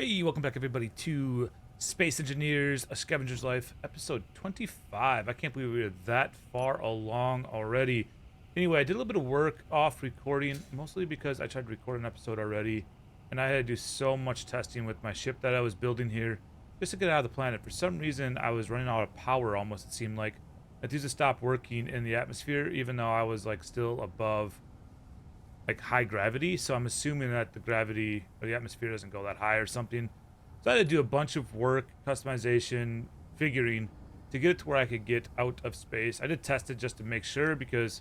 Hey, welcome back everybody to Space Engineers, A Scavenger's Life, episode 25. I can't believe we are that far along already. Anyway, I did a little bit of work off recording, mostly because I tried to record an episode already, and I had to do so much testing with my ship that I was building here, just to get out of the planet. For some reason, I was running out of power almost, it seemed like. I had to stop working in the atmosphere, even though I was like still above like high gravity, so I'm assuming that the gravity or the atmosphere doesn't go that high or something. So I had to do a bunch of work, customization, figuring to get it to where I could get out of space. I did test it just to make sure because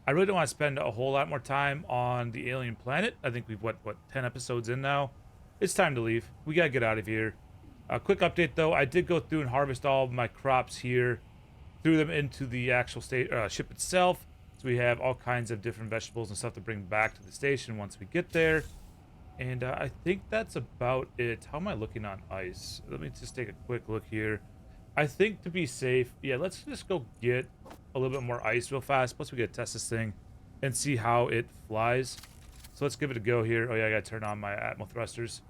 I really don't want to spend a whole lot more time on the alien planet. I think we've what 10 episodes in now. It's time to leave. We gotta get out of here. A quick update though, I did go through and harvest all of my crops here, threw them into the actual ship itself. So we have all kinds of different vegetables and stuff to bring back to the station once we get there. And I think that's about it. How am I looking on ice? Let me just take a quick look here. I think to be safe, yeah, let's just go get a little bit more ice real fast. Plus we gotta test this thing and see how it flies. So let's give it a go here. Oh yeah, I gotta turn on my Atmo thrusters.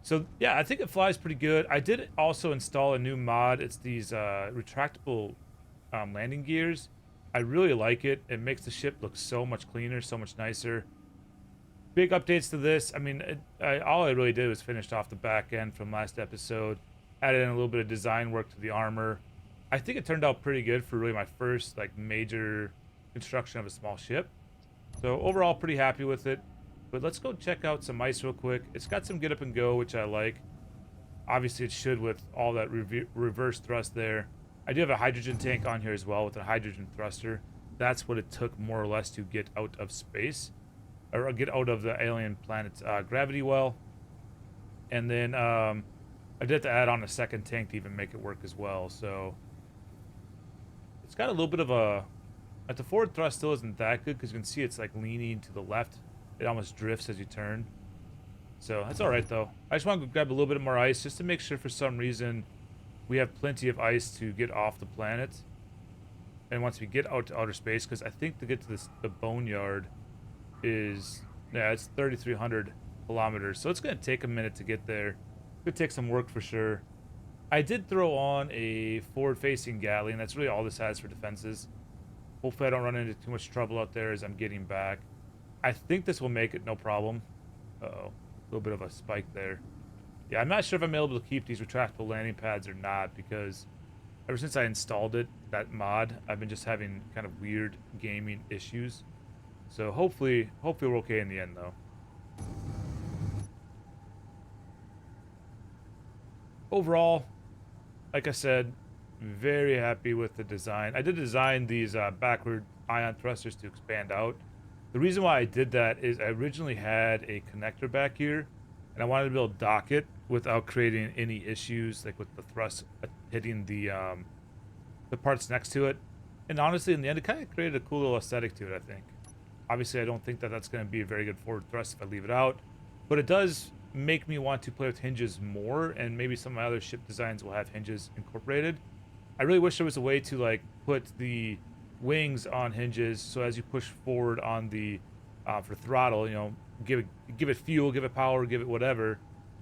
So yeah, I think it flies pretty good. I did also install a new mod. It's these retractable landing gears. I really like it. It makes the ship look so much cleaner, so much nicer. Big updates to this. I mean, all I really did was finished off the back end from last episode. Added in a little bit of design work to the armor. I think it turned out pretty good for really my first like major construction of a small ship. So overall, pretty happy with it. But let's go check out some ice real quick. It's got some get up and go, which I like. Obviously, it should with all that reverse thrust there. I do have a hydrogen tank on here as well with a hydrogen thruster. That's what it took more or less to get out of space, or get out of the alien planet's gravity well. And then I did have to add on a second tank to even make it work as well. So it's got a little bit of a, at the forward thrust still isn't that good because you can see it's like leaning to the left. It almost drifts as you turn. So that's all right though. I just want to grab a little bit more ice just to make sure for some reason we have plenty of ice to get off the planet. And once we get out to outer space, because I think to get to the boneyard is, yeah, it's 3,300 kilometers. So it's going to take a minute to get there. Could take some work for sure. I did throw on a forward-facing galley, and that's really all this has for defenses. Hopefully I don't run into too much trouble out there as I'm getting back. I think this will make it no problem. Uh-oh, a little bit of a spike there. Yeah, I'm not sure if I'm able to keep these retractable landing pads or not because ever since I installed it, that mod, I've been just having kind of weird gaming issues. So hopefully we're okay in the end though. Overall, like I said, very happy with the design. I did design these backward ion thrusters to expand out. The reason why I did that is I originally had a connector back here and I wanted to be able to dock it without creating any issues like with the thrust hitting the parts next to it. And honestly, in the end, it kind of created a cool little aesthetic to it, I think. Obviously, I don't think that that's going to be a very good forward thrust if I leave it out, but it does make me want to play with hinges more, and maybe some of my other ship designs will have hinges incorporated. I really wish there was a way to like put the wings on hinges, so as you push forward on the for throttle, you know, give it fuel, give it power, give it whatever,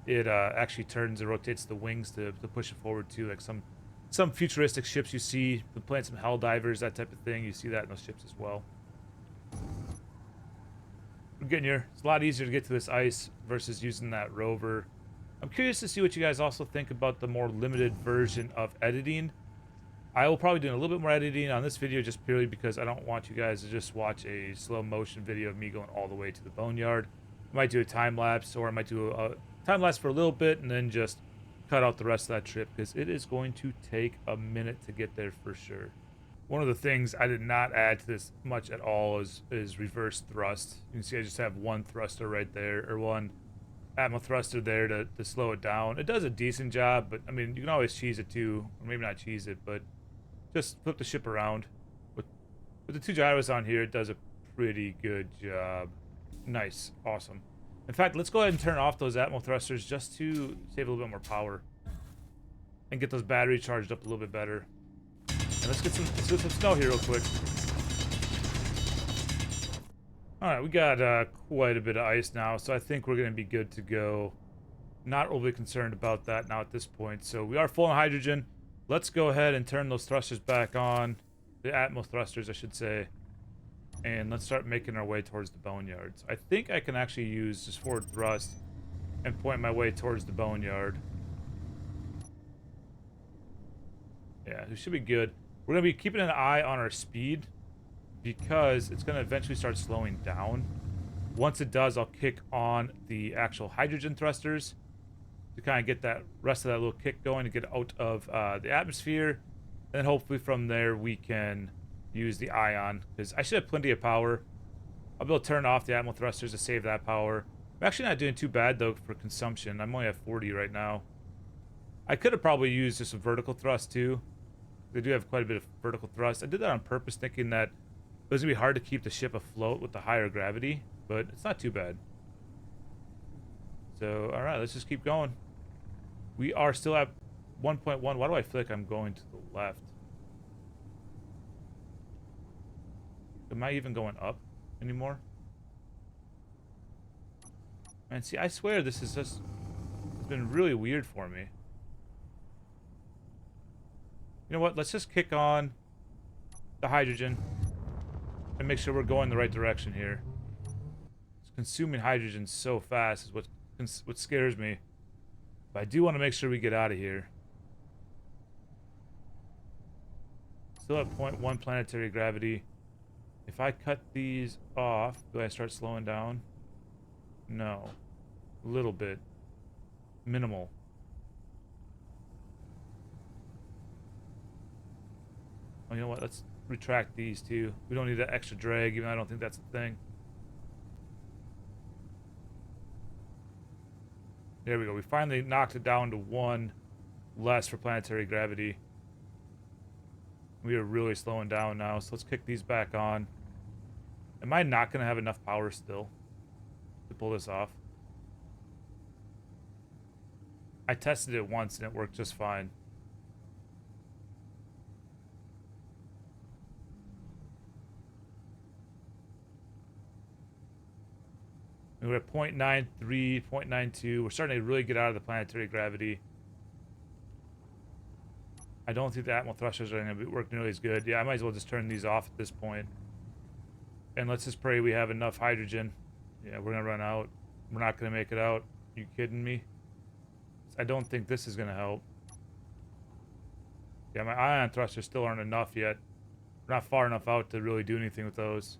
it actually turns and rotates the wings to push it forward to like some futuristic ships you see, playing some hell divers, that type of thing. You see that in those ships as well. We're getting here. It's a lot easier to get to this ice versus using that rover. I'm curious to see what you guys also think about the more limited version of editing. I will probably do a little bit more editing on this video just purely because I don't want you guys to just watch a slow motion video of me going all the way to the boneyard. I might do a time lapse, or I might do a time lapse for a little bit and then just cut out the rest of that trip because it is going to take a minute to get there for sure. One of the things I did not add to this much at all is reverse thrust. You can see I just have one thruster right there, or one Atmo thruster there to slow it down. It does a decent job, but I mean, you can always cheese it too, or maybe not cheese it, but just flip the ship around. With the two gyros on here, it does a pretty good job. Nice, awesome. In fact, let's go ahead and turn off those Atmo thrusters just to save a little bit more power and get those batteries charged up a little bit better. And let's get some snow here real quick. All right, we got quite a bit of ice now, so I think we're gonna be good to go. Not overly concerned about that now at this point. So we are full on hydrogen. Let's go ahead and turn those thrusters back on. The Atmos thrusters, I should say. And let's start making our way towards the boneyards. I think I can actually use just forward thrust and point my way towards the boneyard. Yeah, it should be good. We're going to be keeping an eye on our speed because it's going to eventually start slowing down. Once it does, I'll kick on the actual hydrogen thrusters to kind of get that rest of that little kick going to get out of the atmosphere. And then hopefully from there we can use the ion, because I should have plenty of power. I'll be able to turn off the Atmos thrusters to save that power. I'm actually not doing too bad though for consumption. I'm only at 40 right now. I could have probably used just a vertical thrust too. They do have quite a bit of vertical thrust. I did that on purpose, thinking that it was gonna be hard to keep the ship afloat with the higher gravity, but it's not too bad. So, all right, let's just keep going. We are still at 1.1. Why do I feel like I'm going to the left? Am I even going up anymore? Man, see, I swear this is just... It's been really weird for me. You know what? Let's just kick on the hydrogen and make sure we're going the right direction here. It's consuming hydrogen so fast is what scares me. But I do want to make sure we get out of here. Still at 0.1 planetary gravity. If I cut these off, do I start slowing down? No. A little bit. Minimal. Oh, you know what? Let's retract these too. We don't need that extra drag, even though I don't think that's a thing. There we go. We finally knocked it down to 1 less for planetary gravity. We are really slowing down now, so let's kick these back on. Am I not going to have enough power still to pull this off? I tested it once and it worked just fine. We're at 0.93, 0.92. We're starting to really get out of the planetary gravity. I don't think the Atmos thrusters are going to work nearly as good. Yeah, I might as well just turn these off at this point. And let's just pray we have enough hydrogen. Yeah, we're going to run out. We're not going to make it out. You kidding me? I don't think this is going to help. Yeah, my ion thrusters still aren't enough yet. We're not far enough out to really do anything with those.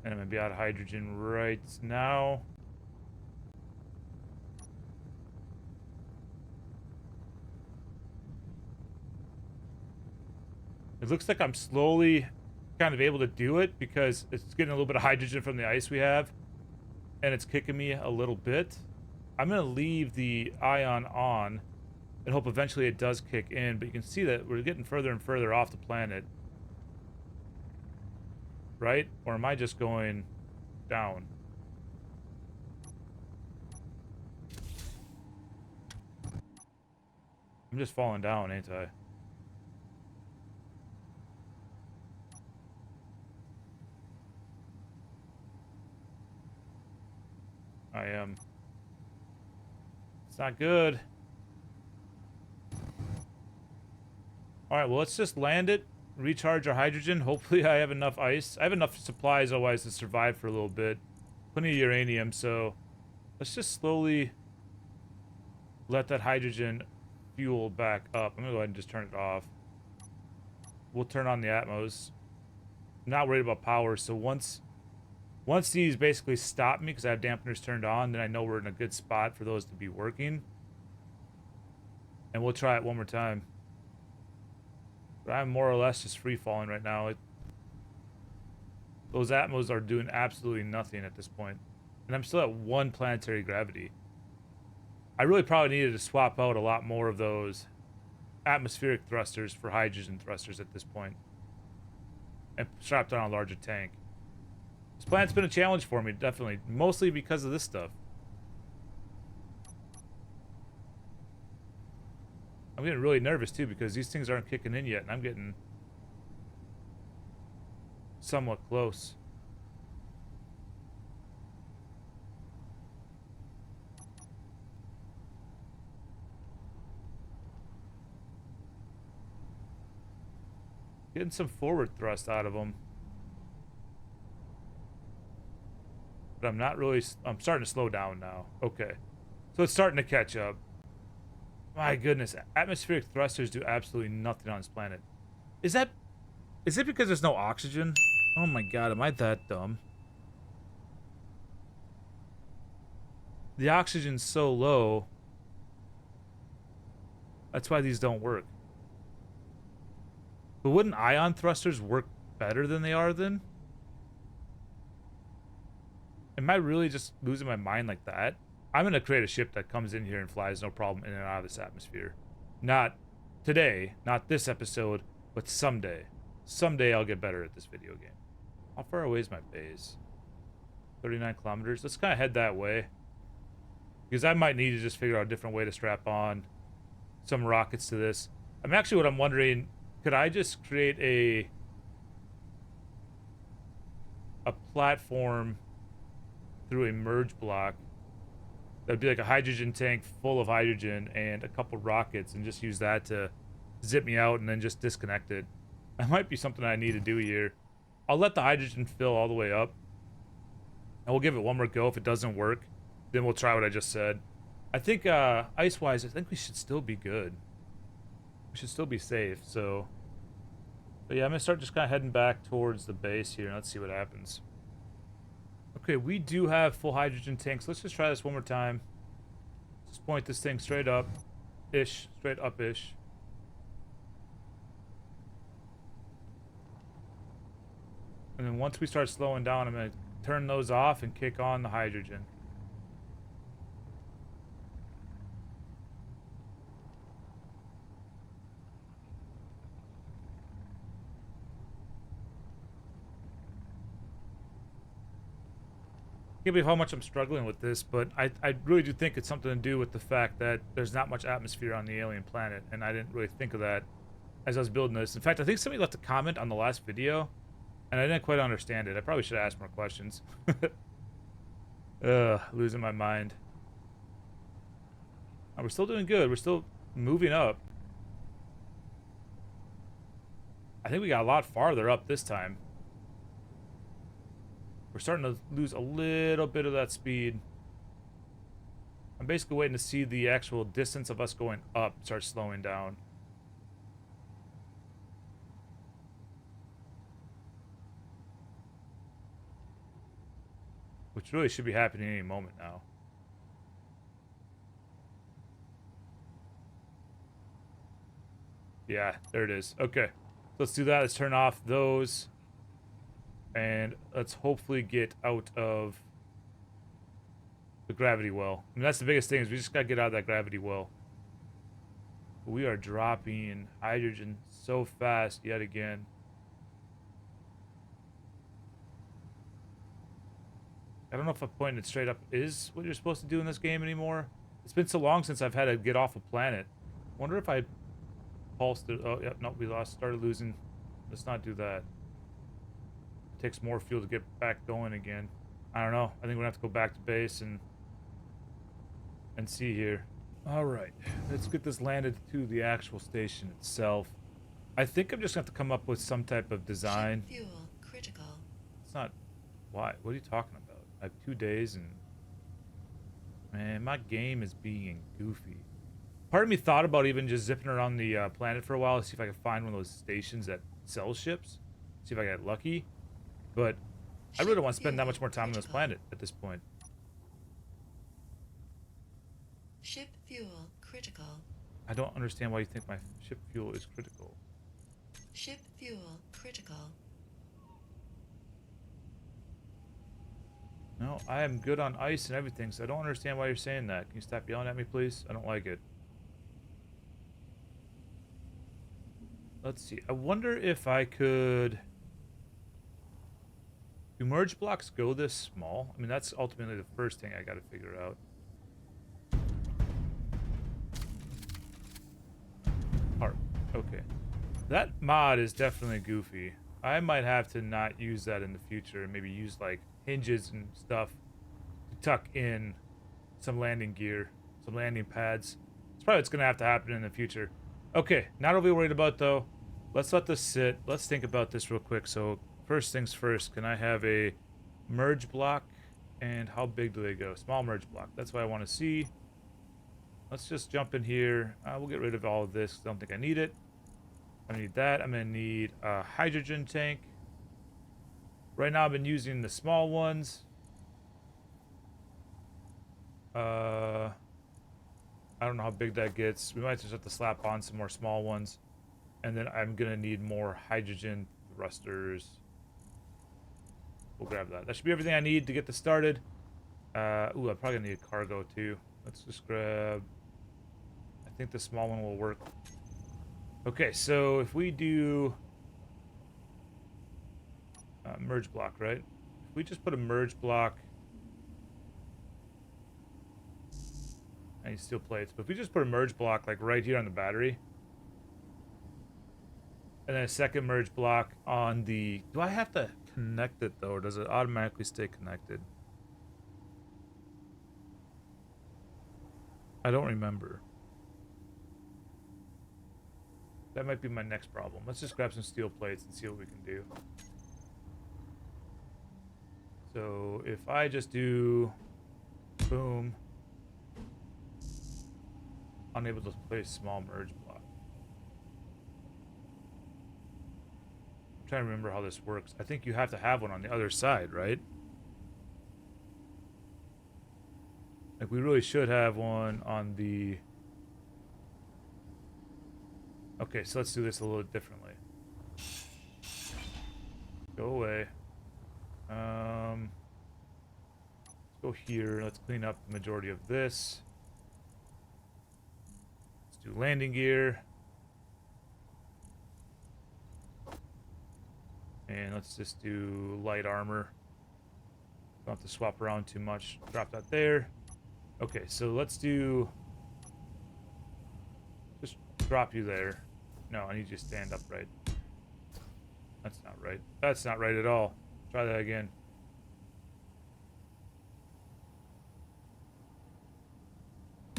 And I'm going to be out of hydrogen right now. It looks like I'm slowly kind of able to do it because it's getting a little bit of hydrogen from the ice we have. And it's kicking me a little bit. I'm going to leave the ion on and hope eventually it does kick in. But you can see that we're getting further and further off the planet. Right? Or am I just going down? I'm just falling down, ain't I? I am. It's not good. Alright, well, let's just land it. Recharge our hydrogen. Hopefully I have enough ice. I have enough supplies otherwise to survive for a little bit. Plenty of uranium, so let's just slowly let that hydrogen fuel back up. I'm gonna go ahead and just turn it off. We'll turn on the Atmos. Not worried about power, so once these basically stop me because I have dampeners turned on, then I know we're in a good spot for those to be working. And we'll try it one more time. But I'm more or less just free falling right now. Those Atmos are doing absolutely nothing at this point. And I'm still at 1 planetary gravity. I really probably needed to swap out a lot more of those atmospheric thrusters for hydrogen thrusters at this point. And strap down a larger tank. This planet's been a challenge for me, definitely. Mostly because of this stuff. I'm getting really nervous too because these things aren't kicking in yet, and I'm getting somewhat close. Getting some forward thrust out of them. But I'm not really... I'm starting to slow down now. Okay. So it's starting to catch up. My goodness. Atmospheric thrusters do absolutely nothing on this planet. Is it because there's no oxygen? Oh my god, am I that dumb? The oxygen's so low. That's why these don't work. But wouldn't ion thrusters work better than they are then? Am I really just losing my mind like that? I'm gonna create a ship that comes in here and flies no problem in and out of this atmosphere. Not today, not this episode, but someday. Someday I'll get better at this video game. How far away is my base? 39 kilometers. Let's kind of head that way. Because I might need to just figure out a different way to strap on some rockets to this. What I'm wondering, could I just create a platform through a merge block that'd be like a hydrogen tank full of hydrogen and a couple rockets, and just use that to zip me out and then just disconnect it? That might be something I need to do here. I'll let the hydrogen fill all the way up, and we'll give it one more go. If it doesn't work, then we'll try what I just said. I think ice-wise, I think we should still be good. We should still be safe, so... But yeah, I'm gonna start just kind of heading back towards the base here, and let's see what happens. Okay, we do have full hydrogen tanks. Let's just try this one more time. Just point this thing straight up-ish. Straight up-ish. And then once we start slowing down, I'm gonna turn those off and kick on the hydrogen. I can't believe how much I'm struggling with this, but I really do think it's something to do with the fact that there's not much atmosphere on the alien planet, and I didn't really think of that as I was building this. In fact, I think somebody left a comment on the last video, and I didn't quite understand it. I probably should have asked more questions. Losing my mind. Oh, we're still doing good. We're still moving up. I think we got a lot farther up this time. We're starting to lose a little bit of that speed. I'm basically waiting to see the actual distance of us going up start slowing down. Which really should be happening any moment now. Yeah, there it is. Okay. Let's do that. Let's turn off those. And let's hopefully get out of the gravity well. I mean, that's the biggest thing, is we just gotta get out of that gravity well. We are dropping hydrogen so fast yet again. I don't know if a pointed straight up is what you're supposed to do in this game anymore. It's been so long since I've had to get off a planet. Wonder if I pulsed it. Oh, yep, no, we started losing. Let's not do that. Takes more fuel to get back going again. I don't know. I think we're gonna have to go back to base and see here. All right, let's get this landed to the actual station itself. I think I'm just gonna have to come up with some type of design. Ship fuel critical. It's not. Why? What are you talking about? I have 2 days and... Man, my game is being goofy. Part of me thought about even just zipping around the planet for a while to see if I could find one of those stations that sells ships. See if I get lucky. But I really don't want to spend that much more time on this planet at this point. Ship fuel critical. I don't understand why you think my ship fuel is critical. Ship fuel critical. No, I am good on ice and everything, so I don't understand why you're saying that. Can you stop yelling at me, please? I don't like it. Let's see. I wonder if I could... Do merge blocks go this small? I mean, that's ultimately the first thing I gotta figure out. Okay. That mod is definitely goofy. I might have to not use that in the future and maybe use like hinges and stuff to tuck in some landing gear, some landing pads. It's probably what's going to have to happen in the future. Okay, not overly worried about though. Let's let this sit. Let's think about this real quick. So first things first, can I have a merge block? And how big do they go? Small merge block. That's what I want to see. Let's just jump in here. We'll get rid of all of this. I don't think I need it. I need that. I'm going to need a hydrogen tank. Right now I've been using the small ones. I don't know how big that gets. We might just have to slap on some more small ones. And then I'm going to need more hydrogen thrusters. We'll grab that. That should be everything I need to get this started. Ooh, I'm probably going to need a cargo too. Let's just grab... I think the small one will work. Okay, so if we do... merge block, right? If we just put a merge block... I need steel plates, but if we just put a merge block like right here on the battery, and then a second merge block on the... Do I have to connect it though, or does it automatically stay connected? I don't remember. That might be my next problem. Let's just grab some steel plates and see what we can do. So if I just do boom, unable to place small merge block. I'm trying to remember how this works. I think you have to have one on the other side, right? Like we really should have one on the... Okay, so let's do this a little differently. Go away. Let's go here. Let's clean up the majority of this. Let's do landing gear. And let's just do light armor. Don't have to swap around too much. Drop that there. Okay, so let's do... Just drop you there. No, I need you to stand upright. That's not right. That's not right at all. Try that again.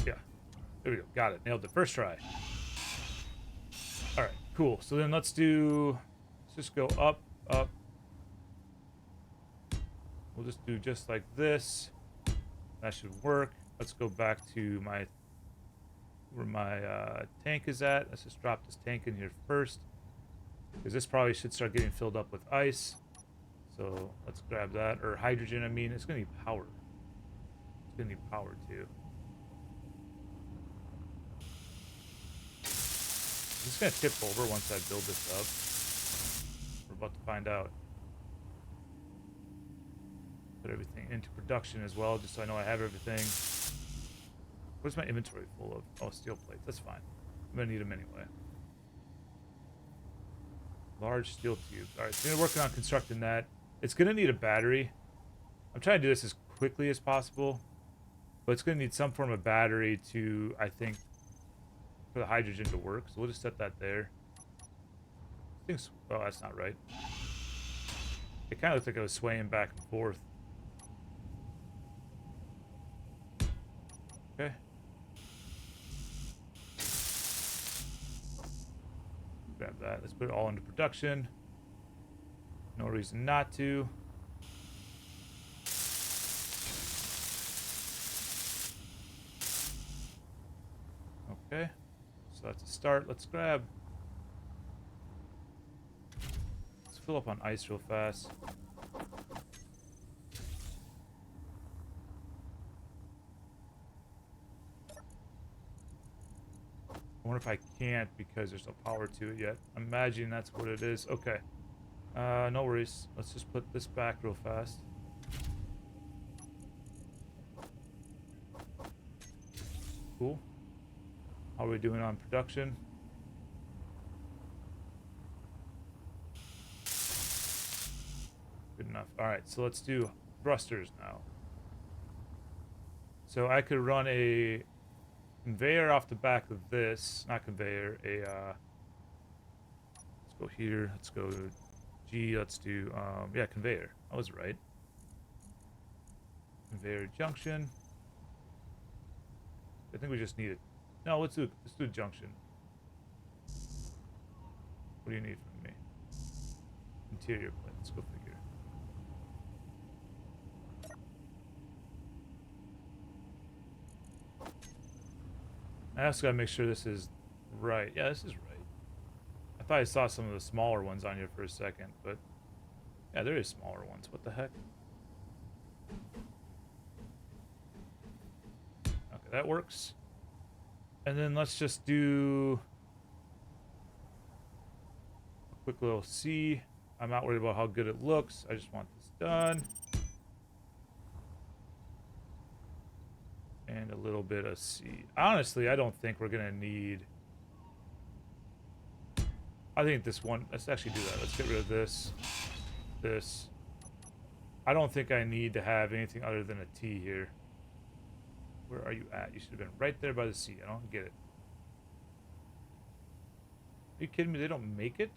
Yeah. There we go. Got it. Nailed it. First try. Alright, cool. So then let's do... Let's just go up, up. We'll just do just like this. That should work. Let's go back to my... where my tank is at. Let's just drop this tank in here first, because this probably should start getting filled up with ice. So let's grab that, or hydrogen. I mean, it's gonna need power. It's gonna need power too. It's gonna tip over once I build this up. We're about to find out. Put everything into production as well, just so I know I have everything. What's my inventory full of? Oh, steel plates. That's fine. I'm gonna need them anyway. Large steel tube. All right, so we're working on constructing that. It's gonna need a battery. I'm trying to do this as quickly as possible, but it's gonna need some form of battery to, I think, for the hydrogen to work. So we'll just set that there. Things. Oh, that's not right. It kind of looked like I was swaying back and forth. Okay. Grab that. Let's put it all into production. No reason not to. Okay. So that's a start. Let's grab... Let's fill up on ice real fast. I wonder if I can't because there's no power to it yet. I'm imagining that's what it is. Okay. No worries. Let's just put this back real fast. Cool. How are we doing on production? Good enough. Alright, so let's do thrusters now. So I could run a conveyor off the back of this. Not conveyor, a go here. Let's go G. Let's do, yeah, conveyor. I was right. Conveyor junction. I think we just need it. No, let's do junction. What do you need from me? Interior plate. Let's go figure. I also gotta make sure this is right. Yeah, this is right. I thought I saw some of the smaller ones on here for a second, but yeah, there is smaller ones. What the heck? Okay, that works. And then let's just do a quick little C. I'm not worried about how good it looks. I just want this done. And a little bit of C. Honestly, I don't think we're gonna need... I think this one... Let's actually do that. Let's get rid of this. This. I don't think I need to have anything other than a T here. Where are you at? You should have been right there by the C. I don't get it. Are you kidding me? They don't make it?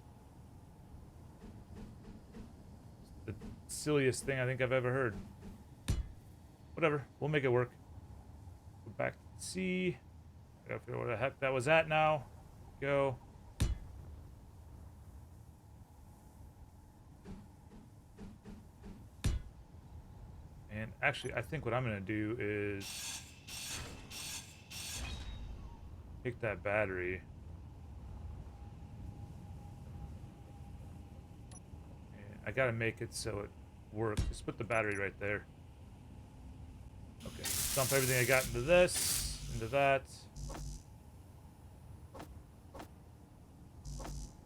It's the silliest thing I think I've ever heard. Whatever. We'll make it work. Go back to C. I gotta figure out where the heck that was at now. Go. And actually, I think what I'm gonna do is take that battery. And I gotta make it so it works. Just put the battery right there. Okay, dump everything I got into this, into that.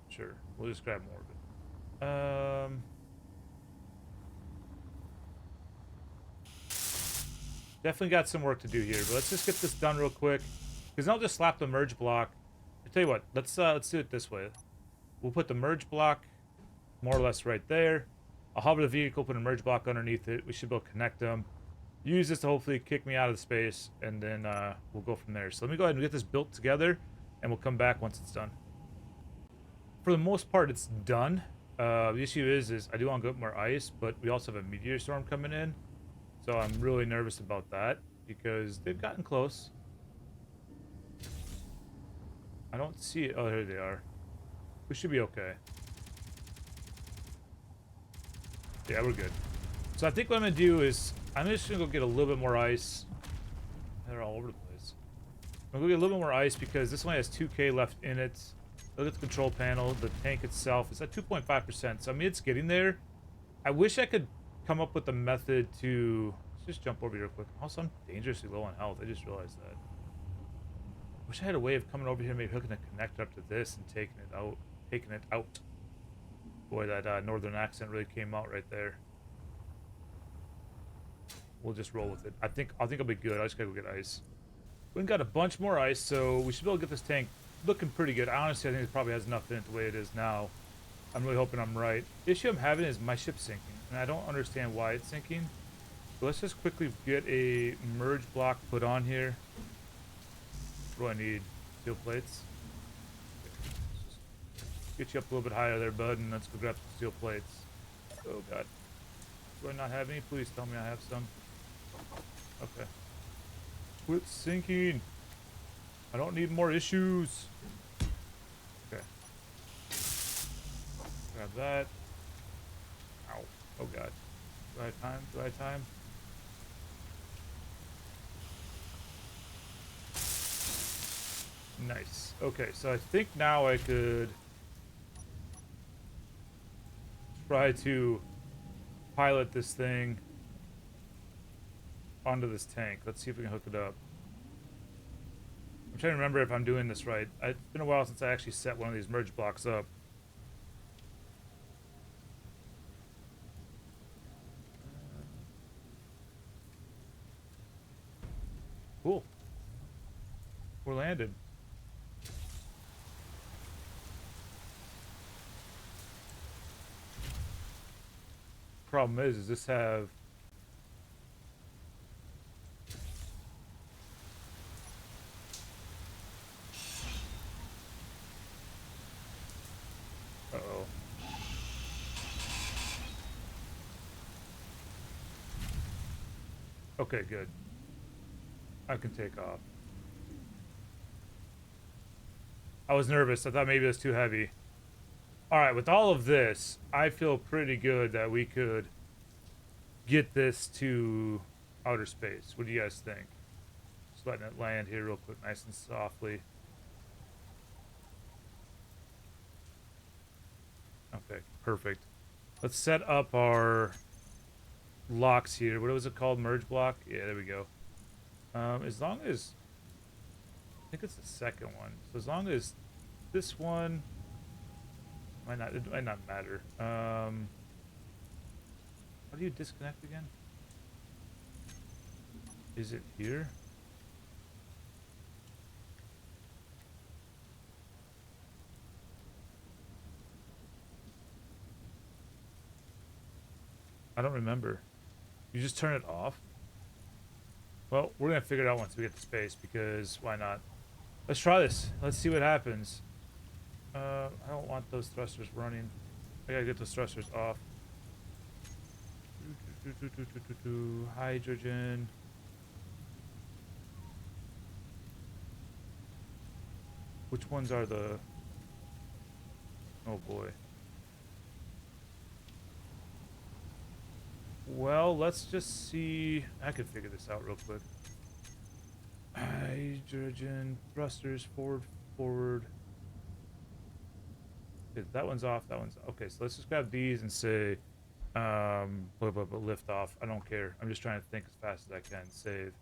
Sure, we'll just grab more of it. Definitely got some work to do here, but let's just get this done real quick. Because I'll just slap the merge block. I tell you what, let's do it this way. We'll put the merge block more or less right there. I'll hover the vehicle, put a merge block underneath it. We should be able to connect them. Use this to hopefully kick me out of the space, and then we'll go from there. So let me go ahead and get this built together, and we'll come back once it's done. For the most part, it's done. The issue is I do want to get more ice, but we also have a meteor storm coming in. So I'm really nervous about that, because they've gotten close. I don't see it. Oh, here they are. We should be okay. Yeah, we're good. So I think what I'm going to do is, I'm just going to go get a little bit more ice. They're all over the place. I'm going to go get a little bit more ice because this one has 2K left in it. Look at the control panel. The tank itself is at 2.5%. So, I mean, it's getting there. I wish I could come up with a method to... Let's just jump over here real quick. Also, I'm dangerously low on health. I just realized that. Wish I had a way of coming over here, maybe hooking a connector up to this and taking it out. Boy, that northern accent really came out right there. We'll just roll with it. I think I'll be good. I just gotta go get ice. We got a bunch more ice, so we should be able to get this tank looking pretty good. Honestly, I think it probably has enough in it the way it is now. I'm really hoping I'm right. The issue I'm having is my ship's sinking, and I don't understand why it's sinking. So let's just quickly get a merge block put on here. What do I need? Steel plates? Get you up a little bit higher there, bud, and let's go grab some steel plates. Oh, God. Do I not have any? Please tell me I have some. Okay. Quit sinking. I don't need more issues. Okay. Grab that. Ow. Oh, God. Do I have time? Do I have time? Nice. Okay, so I think now I could try to pilot this thing onto this tank. Let's see if we can hook it up. I'm trying to remember if I'm doing this right. It's been a while since I actually set one of these merge blocks up. Cool. We're landed. Problem is this have Okay, good. I can take off. I was nervous. I thought maybe it was too heavy. All right, with all of this, I feel pretty good that we could get this to outer space. What do you guys think? Just letting it land here real quick, nice and softly. Okay, perfect. Let's set up our locks here. What was it called? Merge block? Yeah, there we go. As long as... I think it's the second one. So as long as this one... it might not matter. How do you disconnect again? Is it here? I don't remember. You just turn it off? Well, we're gonna figure it out once we get to space, because why not? Let's try this. Let's see what happens. I don't want those thrusters running. I gotta get those thrusters off. Hydrogen. Which ones are the... Oh boy. Well, let's just see. I could figure this out real quick. Hydrogen thrusters, forward. Okay, that one's off. That one's okay. So let's just grab these and say, lift off. I don't care. I'm just trying to think as fast as I can. Save.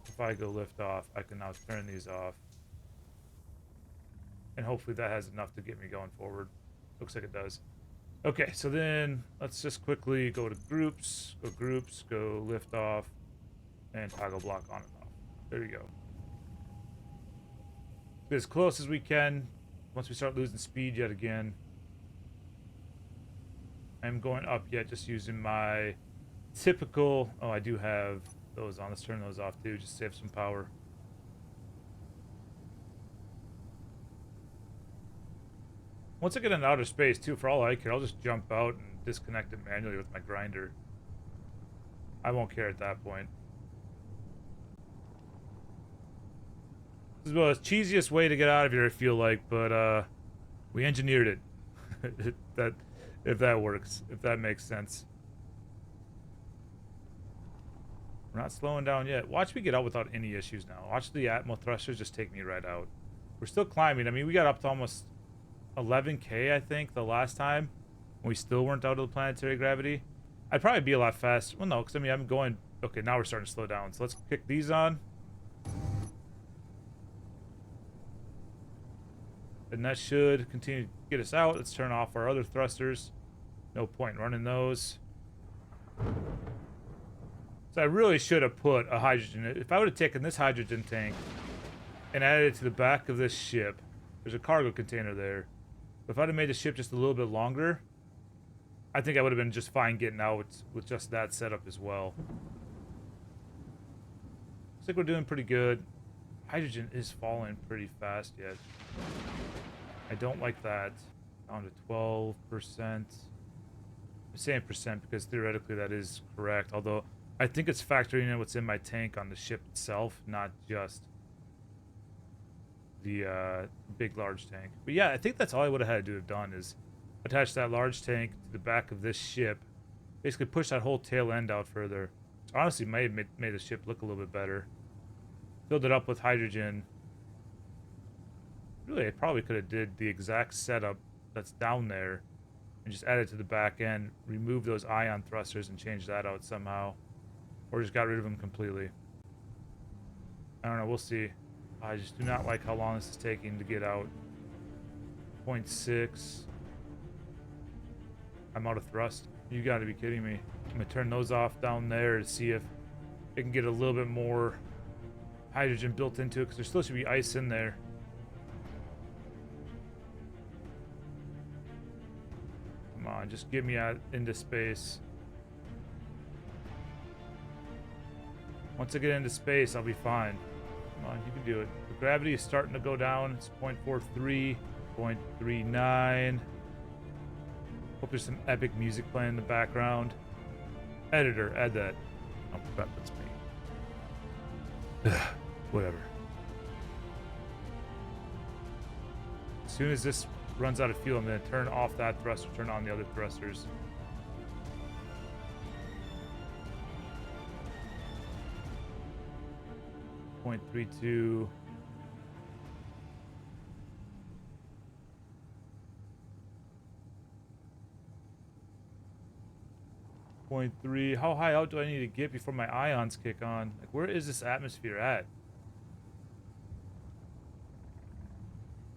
If I go lift off, I can now turn these off, and hopefully that has enough to get me going forward. Looks like it does. Okay, so then let's just quickly go to groups, go lift off, and toggle block on and off. There we go. Get as close as we can. Once we start losing speed yet again. I'm going up yet, just using my typical... Oh, I do have those on. Let's turn those off too, just save some power. Once I get into outer space, too, for all I care, I'll just jump out and disconnect it manually with my grinder. I won't care at that point. This is the cheesiest way to get out of here, I feel like, but we engineered it. If that works, if that makes sense. We're not slowing down yet. Watch me get out without any issues now. Watch the Atmo thrusters just take me right out. We're still climbing. I mean, we got up to almost 11K, I think, the last time. We still weren't out of the planetary gravity. I'd probably be a lot faster. Well, no, because I mean, I'm going... Okay, now we're starting to slow down. So let's kick these on. And that should continue to get us out. Let's turn off our other thrusters. No point running those. So I really should have put a hydrogen... If I would have taken this hydrogen tank and added it to the back of this ship... There's a cargo container there. But if I'd have made the ship just a little bit longer, I think I would have been just fine getting out with just that setup as well. Looks like we're doing pretty good. Hydrogen is falling pretty fast yet. I don't like that. Down to 12%. I'm saying percent because theoretically that is correct. Although I think it's factoring in what's in my tank on the ship itself, not just the big large tank. But yeah, I think that's all I would have had to have done is attach that large tank to the back of this ship, basically push that whole tail end out further. Which honestly might have made the ship look a little bit better. Filled it up with hydrogen. Really, I probably could have did the exact setup that's down there and just added to the back end, remove those ion thrusters and change that out somehow, or just got rid of them completely. I don't know, we'll see. I just do not like how long this is taking to get out. 0.6. I'm out of thrust. You gotta be kidding me. I'm gonna turn those off down there to see if it can get a little bit more hydrogen built into it, because there still should be ice in there. Come on, just get me out into space. Once I get into space, I'll be fine. Come on, you can do it. The gravity is starting to go down. It's 0.43, 0.39. Hope there's some epic music playing in the background. Editor, add that. Oh crap, that's me. Whatever. As soon as this runs out of fuel, I'm going to turn off that thruster, turn on the other thrusters. .32. 0.3. How high out do I need to get before my ions kick on? Like, where is this atmosphere at?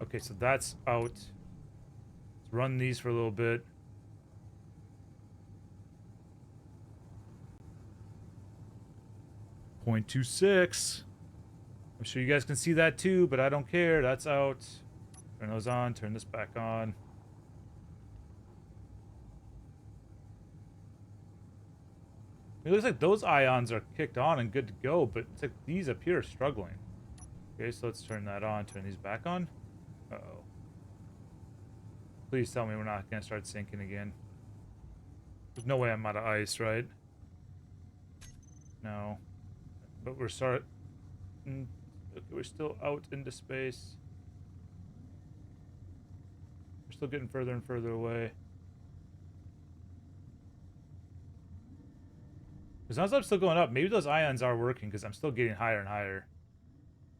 Okay, so that's out. Let's run these for a little bit. .26. I'm sure you guys can see that too, but I don't care. That's out. Turn those on. Turn this back on. It looks like those ions are kicked on and good to go, but it's like these up here are struggling. Okay, so let's turn that on. Turn these back on. Uh-oh. Please tell me we're not going to start sinking again. There's no way I'm out of ice, right? No. But we're we're still out into space. We're still getting further and further away. As long as I'm still going up, maybe those ions are working because I'm still getting higher and higher.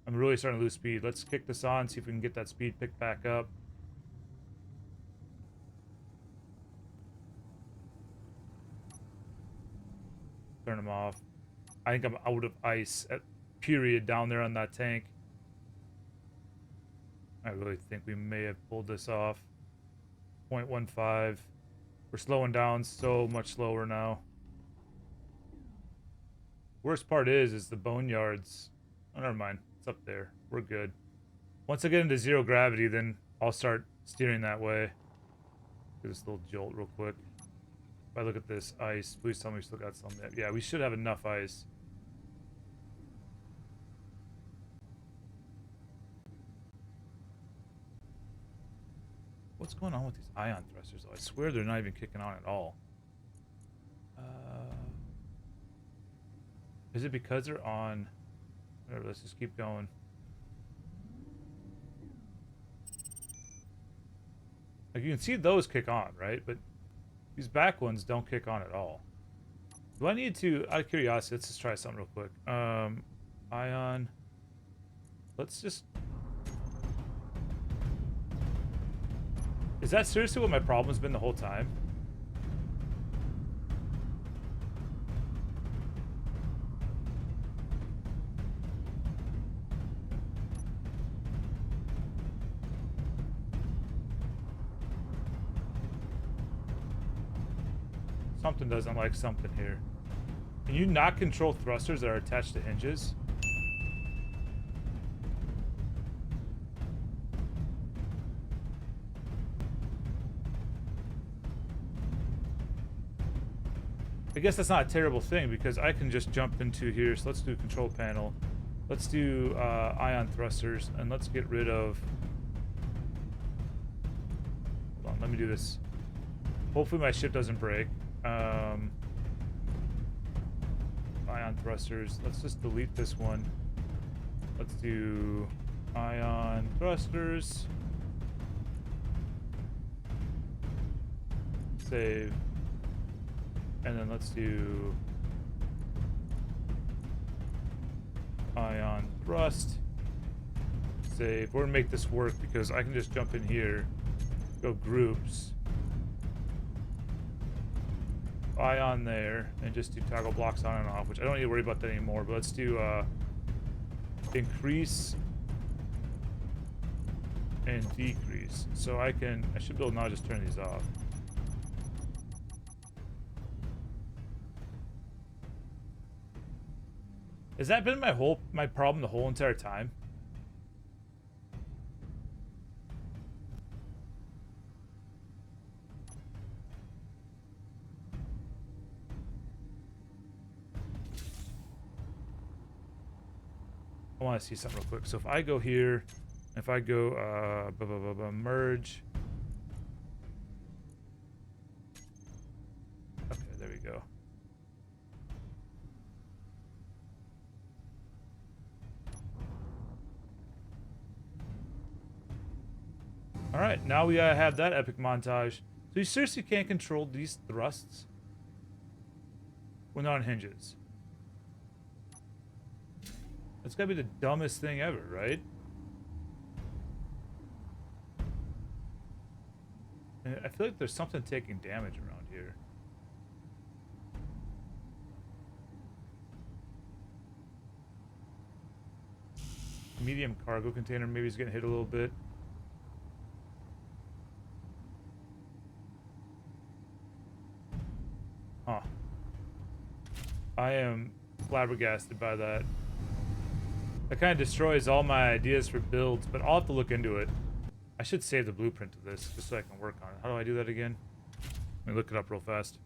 I'm really starting to lose speed. Let's kick this on, see if we can get that speed picked back up. Turn them off. I think I'm out of ice at period down there on that tank. I really think we may have pulled this off. 0.15. We're slowing down so much slower now. Worst part is the boneyards. Oh, never mind. It's up there. We're good. Once I get into zero gravity, then I'll start steering that way. Do this little jolt real quick. If I look at this ice, please tell me we still got some. Yeah, we should have enough ice. What's going on with these ion thrusters, though? I swear they're not even kicking on at all. Is it because they're on? Whatever, let's just keep going. Like, you can see those kick on, right? But these back ones don't kick on at all. Do I need to, out of curiosity, let's just try something real quick. Ion. Let's just... Is that seriously what my problem's been the whole time? Something doesn't like something here. Can you not control thrusters that are attached to hinges? I guess that's not a terrible thing because I can just jump into here. So let's do control panel. Let's do ion thrusters and let's get rid of... Hold on, let me do this. Hopefully my ship doesn't break. Ion thrusters. Let's just delete this one. Let's do ion thrusters. Save. And then let's do ion thrust. Save. We're gonna make this work because I can just jump in here, go groups, ion there, and just do toggle blocks on and off, which I don't need to worry about that anymore. But let's do increase and decrease. So I should be able to now just turn these off. Has that been my problem the whole entire time? I want to see something real quick. So if I go here, if I go merge. Okay, there we go. All right, now we have that epic montage. So you seriously can't control these thrusts when they're on hinges. That's gotta be the dumbest thing ever, right? And I feel like there's something taking damage around here. Medium cargo container maybe is getting hit a little bit. Huh. I am flabbergasted by that. That kind of destroys all my ideas for builds, but I'll have to look into it. I should save the blueprint of this just so I can work on it. How do I do that again? Let me look it up real fast.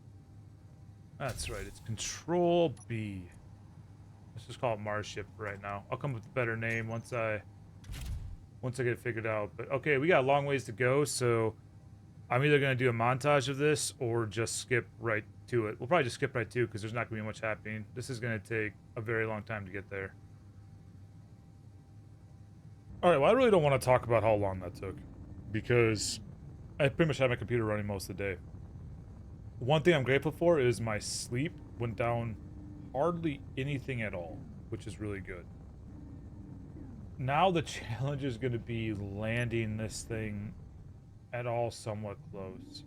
That's right, it's Control B. Let's just call it Mars ship for right now. I'll come up with a better name once I get it figured out. But okay, we got a long ways to go, so I'm either gonna do a montage of this or just skip right to it. We'll probably just skip right to it because there's not gonna be much happening. This is gonna take a very long time to get there. Alright, well I really don't want to talk about how long that took, because I pretty much had my computer running most of the day. One thing I'm grateful for is my sleep went down hardly anything at all, which is really good. Now the challenge is going to be landing this thing at all somewhat close.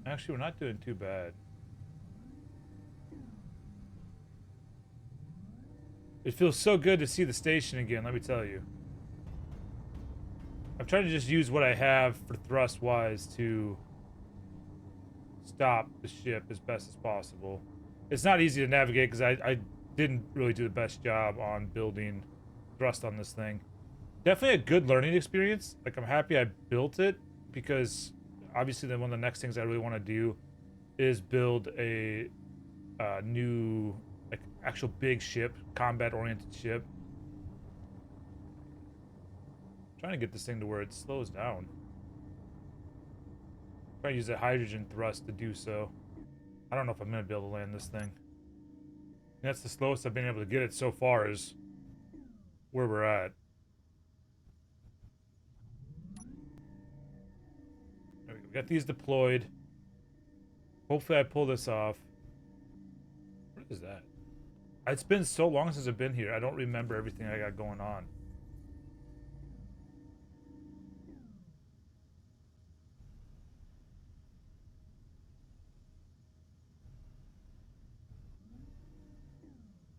Actually, we're not doing too bad. It feels so good to see the station again, let me tell you. I'm trying to just use what I have for thrust-wise to stop the ship as best as possible. It's not easy to navigate because I didn't really do the best job on building thrust on this thing. Definitely a good learning experience. Like, I'm happy I built it because obviously then one of the next things I really want to do is build a new, like, actual big ship, combat-oriented ship. I'm trying to get this thing to where it slows down. Try to use a hydrogen thrust to do so. I don't know if I'm gonna be able to land this thing. And that's the slowest I've been able to get it so far, is where we're at. There we go. We got these deployed. Hopefully I pull this off. What is that? It's been so long since I've been here. I don't remember everything I got going on.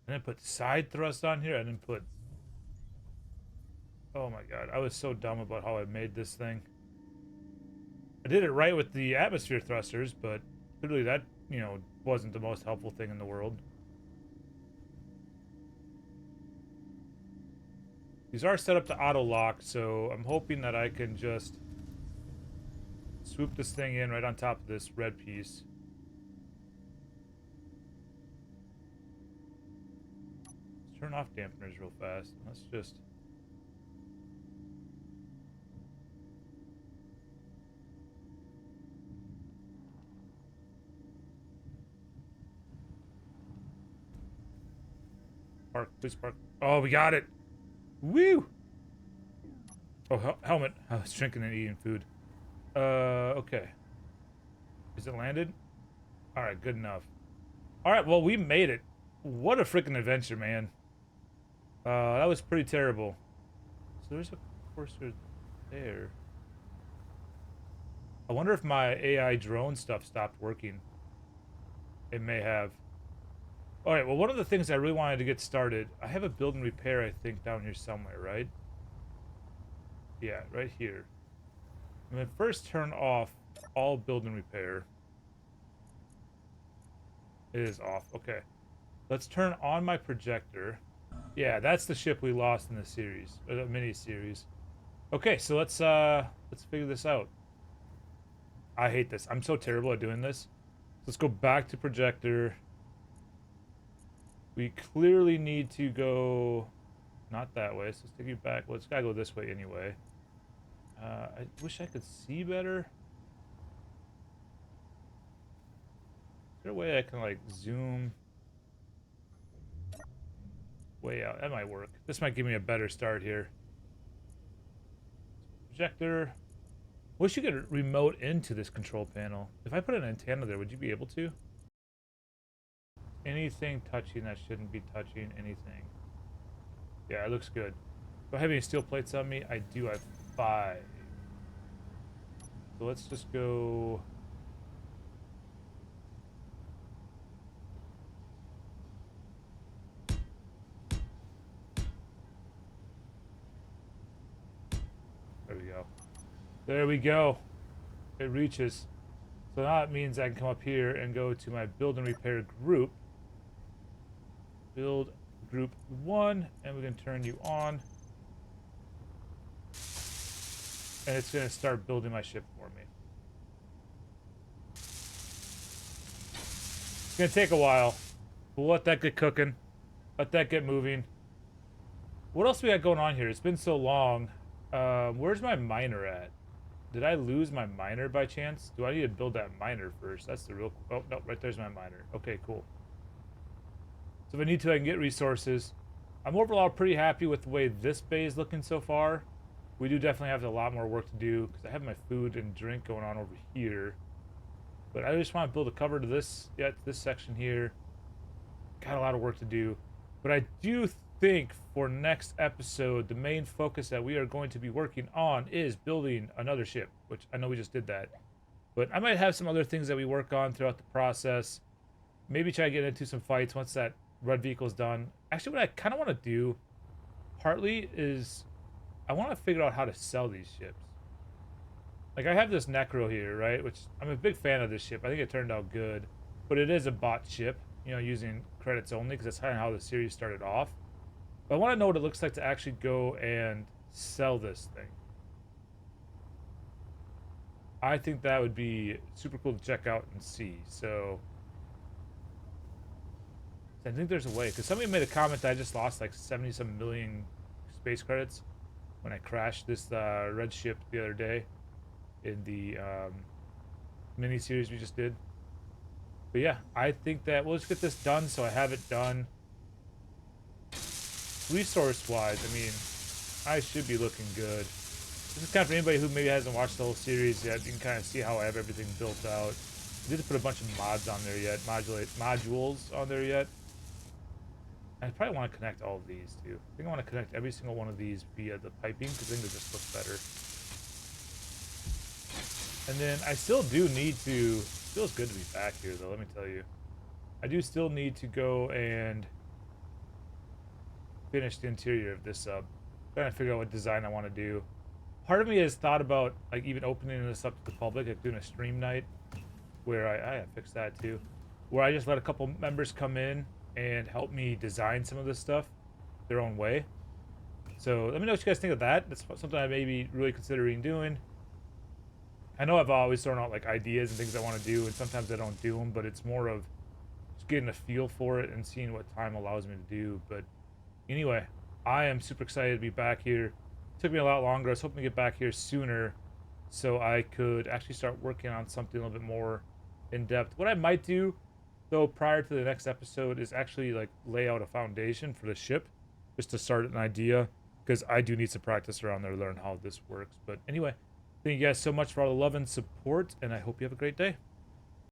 I didn't put side thrust on here. I didn't put... Oh my god. I was so dumb about how I made this thing. I did it right with the atmosphere thrusters, but clearly that, you know, wasn't the most helpful thing in the world. These are set up to auto-lock, so I'm hoping that I can just swoop this thing in right on top of this red piece. Let's turn off dampeners real fast. Let's just... Park, please park. Oh, we got it! Woo! Oh, helmet. I was drinking and eating food. Okay. Is it landed? Alright, good enough. Alright, well, we made it. What a freaking adventure, man. That was pretty terrible. So there's a courser there. I wonder if my AI drone stuff stopped working. It may have. Alright, well, one of the things I really wanted to get started, I have a build and repair, I think, down here somewhere, right? Yeah, right here. I'm gonna first turn off all build and repair. It is off, okay. Let's turn on my projector. Yeah, that's the ship we lost in the series, or the mini-series. Okay, so let's figure this out. I hate this. I'm so terrible at doing this. Let's go back to projector. We clearly need to go not that way, so let's take you back. Well, it's gotta go this way anyway. I wish I could see better. Is there a way I can, like, zoom way out? That might work. This might give me a better start here. projector. Wish you could remote into this control panel. If I put an antenna there, would you be able to? Anything touching that shouldn't be touching anything. Yeah, it looks good. Do I have any steel plates on me? I do have 5. So let's just go... There we go. There we go. It reaches. So now it means I can come up here and go to my build and repair group. Build group 1, and we can turn you on. And it's going to start building my ship for me. It's going to take a while. We'll let that get cooking. Let that get moving. What else we got going on here? It's been so long. Where's my miner at? Did I lose my miner by chance? Do I need to build that miner first? That's the real... Oh, no, right there's my miner. Okay, cool. So if I need to, I can get resources. I'm overall pretty happy with the way this bay is looking so far. We do definitely have a lot more work to do because I have my food and drink going on over here. But I just want to build a cover to this, yeah, to this section here. Got a lot of work to do. But I do think for next episode, the main focus that we are going to be working on is building another ship, which I know we just did that. But I might have some other things that we work on throughout the process. Maybe try to get into some fights once that red vehicle is done. Actually, what I kind of want to do, partly, is I want to figure out how to sell these ships. Like, I have this Necro here, right? Which, I'm a big fan of this ship. I think it turned out good. But it is a bot ship, you know, using credits only, because that's kind of how the series started off. But I want to know what it looks like to actually go and sell this thing. I think that would be super cool to check out and see. So I think there's a way, because somebody made a comment that I just lost like 70-some million space credits when I crashed this red ship the other day in the mini series we just did. But yeah, I think that we'll just get this done so I have it done. Resource wise, I mean, I should be looking good. This is kind of for anybody who maybe hasn't watched the whole series yet. You can kind of see how I have everything built out. I didn't put a bunch of mods on there yet, modules on there yet. I probably want to connect all of these too. I think I want to connect every single one of these via the piping because I think it just looks better. And then I still do need to, feels good to be back here though, let me tell you. I do still need to go and finish the interior of this sub. Trying to figure out what design I want to do. Part of me has thought about like even opening this up to the public, like doing a stream night where I fixed that too, where I just let a couple members come in and help me design some of this stuff their own way. So let me know what you guys think of that. That's something I may be really considering doing. I know I've always thrown out like ideas and things I want to do, and sometimes I don't do them, but it's more of just getting a feel for it and seeing what time allows me to do. But anyway, I am super excited to be back here. It took me a lot longer. I was hoping to get back here sooner so I could actually start working on something a little bit more in depth. What I might do though prior to the next episode is actually like lay out a foundation for the ship just to start an idea, because I do need some practice around there to learn how this works. But anyway, thank you guys so much for all the love and support, and I hope you have a great day.